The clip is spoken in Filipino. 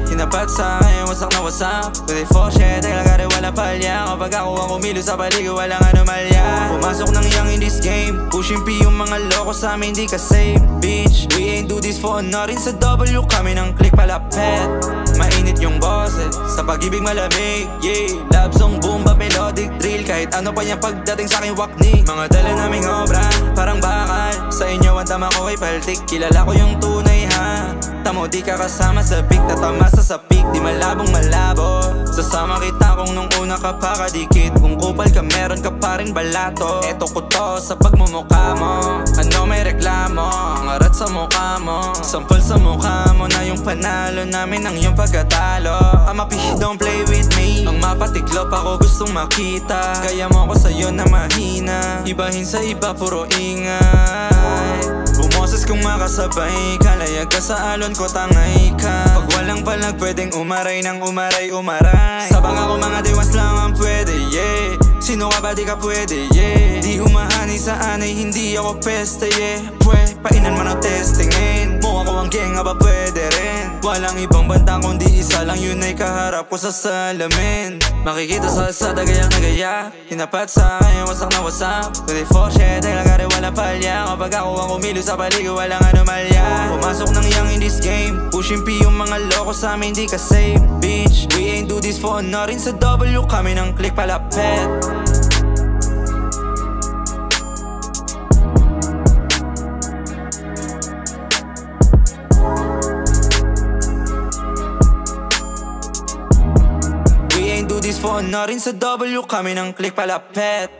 Hinapat sa akin, wasak na wasak 24/7, lagari wala palya. Kapag ako ang kumilo sa paligid, walang anomalya. Pumasok ng young in this game, pushing P yung mga loko sa amin, di ka safe. Bitch, we ain't do this for nothing. Sa W kami ng click palapet. Mainit yung boses, sa pag-ibig malamig, yeah. Love song, boom bap, melodic drill. Kahit ano pa yung pagdating sa aking wakni. Mga dala naming obra, parang bakal. Sa inyo ang tama ko ay paltik. Kilala ko yung tunay ha. Tamo di ka kasama sa peak, tatamasa sa peak. Di malabong malabo. Sasama kita kung nung una ka pa kadikit. Kung kupal ka meron ka pa rin balato. Eto ko to sa pagmumukha mo. Ano may reklamo, ngarat sa mukha mo. Sampal sa mukha mo na yung panalo namin ang iyong pagkatalo. I'm happy, don't play with me. Ang mapatiklop ako gustong makita. Kaya mo ko sa'yo na mahina. Ibahin sa iba puro ingay. Bumoses kung makasabay. Kalayag ka sa alon ko, tangay ka. Pag walang palag pwedeng umaray ng umaray. Sabang ako mga dewas lang ang pwede, yeah. Sino ka ba di ka pwede, yeah. Di humahani sa anay, hindi ako peste, yeah. Pwe, painan man o testingin. Mukha ko ang gang, ba pwede rin. Walang ibang banta kundi isa lang, yun ay kaharap ko sa salamin. Makikita sa alsada gayak na gayak. Hinapat sa akin, wasak na wasak 24/7, lagari wala palya. Kapag ako ang kumilo sa paligid, walang anomalya. Pumasok ng young in this game, pushing P yung mga loko sa amin, di ka safe. Bitch, we ain't do this for nothing. Sa W kami ng click palapet. We ain't do this for nothing. Sa W kami ng click palapet.